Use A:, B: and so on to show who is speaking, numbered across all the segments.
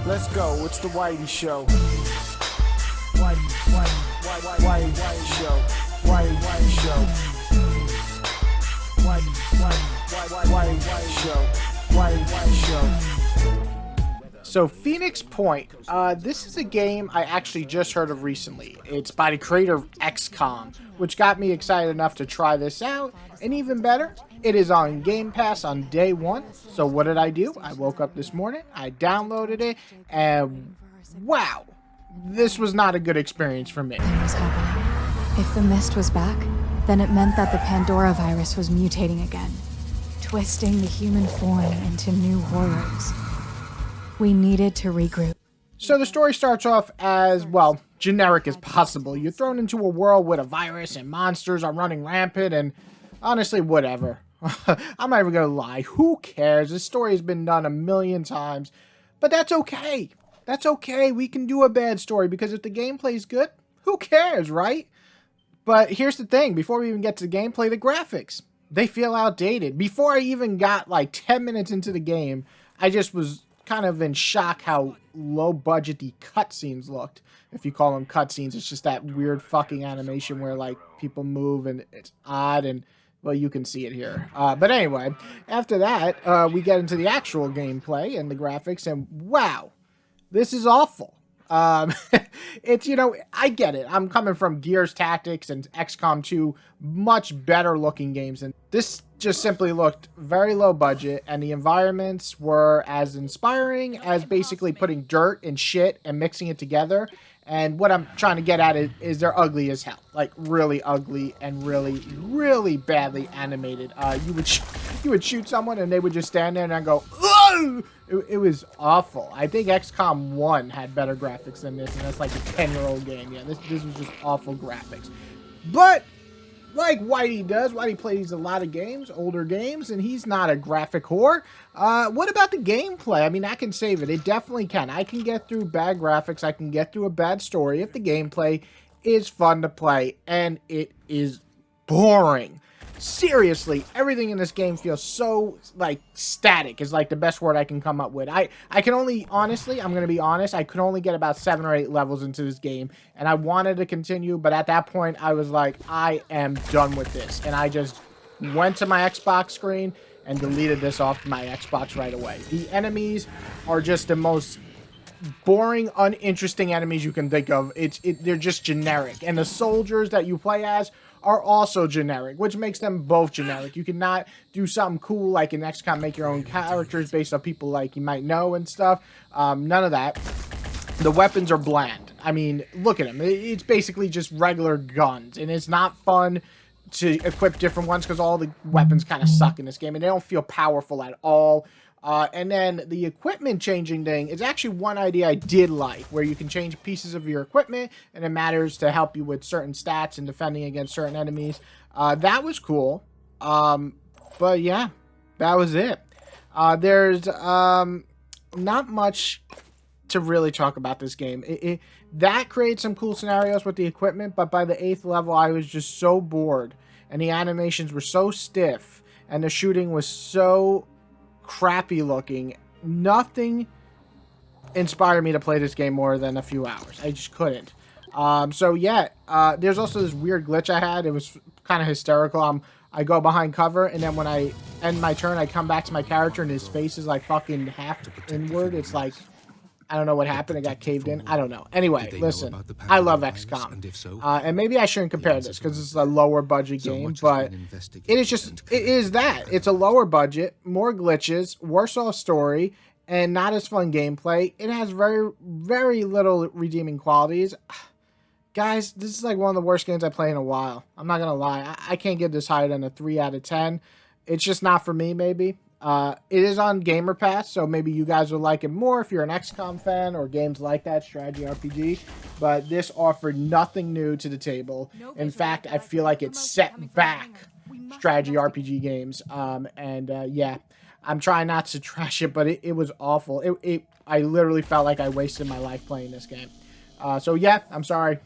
A: Let's go. It's the Whitey Show. Whitey Show. Whitey Show. Whitey Show. Whitey Show. So Phoenix Point, this is a game I actually just heard of recently. It's by the creator of XCOM, which got me excited enough to try this out. And even better, it is on Game Pass on day one. So what did I do? I woke up this morning, I downloaded it, and wow, this was not a good experience for me.
B: What was happening? If the mist was back, then it meant that the Pandora virus was mutating again, twisting the human form into new horrors. We needed to regroup.
A: So the story starts off as, well, generic as possible. You're thrown into a world with a virus and monsters are running rampant, and honestly, whatever. I'm not even gonna lie. Who cares? This story has been done a million times, but that's okay. That's okay. We can do a bad story because if the gameplay is good, who cares, right? But here's the thing. Before we even get to the gameplay, the graphics, they feel outdated. Before I even got like 10 minutes into the game, I just was kind of in shock how low budget the cutscenes looked. If you call them cutscenes, it's just that weird fucking animation where like people move and it's odd, and well, you can see it here. But anyway, after that, we get into the actual gameplay and the graphics, and wow, this is awful. It's, you know, I get it. I'm coming from Gears Tactics and XCOM 2, much better looking games, and this just simply looked very low budget, and the environments were as inspiring as basically putting dirt and shit and mixing it together. And what I'm trying to get at is they're ugly as hell, like really ugly and really, really badly animated. You would shoot someone and they would just stand there and I'd go, ugh! It was awful. I think XCOM 1 had better graphics than this, and that's like a 10-year-old game. Yeah, this was just awful graphics. But like Whitey does, Whitey plays a lot of games, older games, and he's not a graphic whore. What about the gameplay? I mean, I can save it. It definitely can. I can get through bad graphics. I can get through a bad story if the gameplay is fun to play, and it is boring. Seriously, everything in this game feels so, like, static is, like, the best word I can come up with. I can only, honestly, I'm going to be honest, I could only get about 7 or 8 levels into this game, and I wanted to continue, but at that point, I was like, I am done with this, and I just went to my Xbox screen and deleted this off my Xbox right away. The enemies are just the most boring, uninteresting enemies you can think of. They're just generic, and the soldiers that you play as are also generic, which makes them both generic. You cannot do something cool like in XCOM, make your own characters based on people like you might know and stuff. None of that. The weapons are bland. I mean, look at them. It's basically just regular guns, and it's not fun to equip different ones because all the weapons kind of suck in this game, and they don't feel powerful at all. And then the equipment changing thing is actually one idea I did like, where you can change pieces of your equipment and it matters to help you with certain stats and defending against certain enemies. That was cool. But yeah, that was it. There's not much to really talk about this game. That creates some cool scenarios with the equipment, but by the 8th level, I was just so bored, and the animations were so stiff, and the shooting was so crappy looking. Nothing inspired me to play this game more than a few hours. I just couldn't. So yeah, there's also this weird glitch I had. It was kind of hysterical. I go behind cover, and then when I end my turn, I come back to my character, and his face is like fucking half inward. It's like, I don't know what happened. It got caved in. I don't know. Anyway, listen, I love XCOM. And maybe I shouldn't compare this because it's a lower budget game, but it is that. It's a lower budget, more glitches, worse off story, and not as fun gameplay. It has very, very little redeeming qualities. Guys, this is like one of the worst games I play in a while. I'm not going to lie. I can't give this higher than a 3 out of 10. It's just not for me, maybe. It is on Gamer Pass, so maybe you guys will like it more if you're an XCOM fan or games like that, strategy RPG. But this offered nothing new to the table. In fact, I feel like it set back strategy RPG games. Yeah, I'm trying not to trash it, but it was awful. I literally felt like I wasted my life playing this game. So yeah, I'm sorry.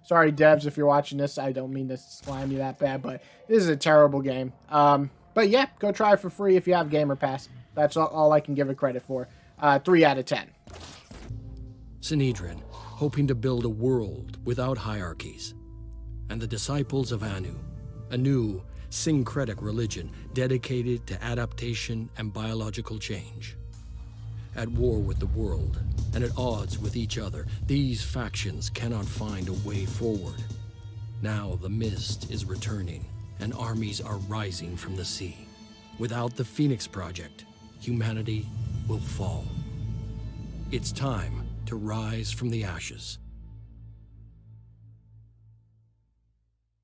A: Sorry, devs, if you're watching this. I don't mean to slam you that bad, but this is a terrible game. But yeah, go try it for free if you have Gamer Pass. That's all I can give it credit for. 3 out of 10.
C: Sinedrin, hoping to build a world without hierarchies. And the disciples of Anu, a new syncretic religion dedicated to adaptation and biological change. At war with the world, and at odds with each other, these factions cannot find a way forward. Now the mist is returning, and armies are rising from the sea. Without the Phoenix Project, humanity will fall. It's time to rise from the ashes.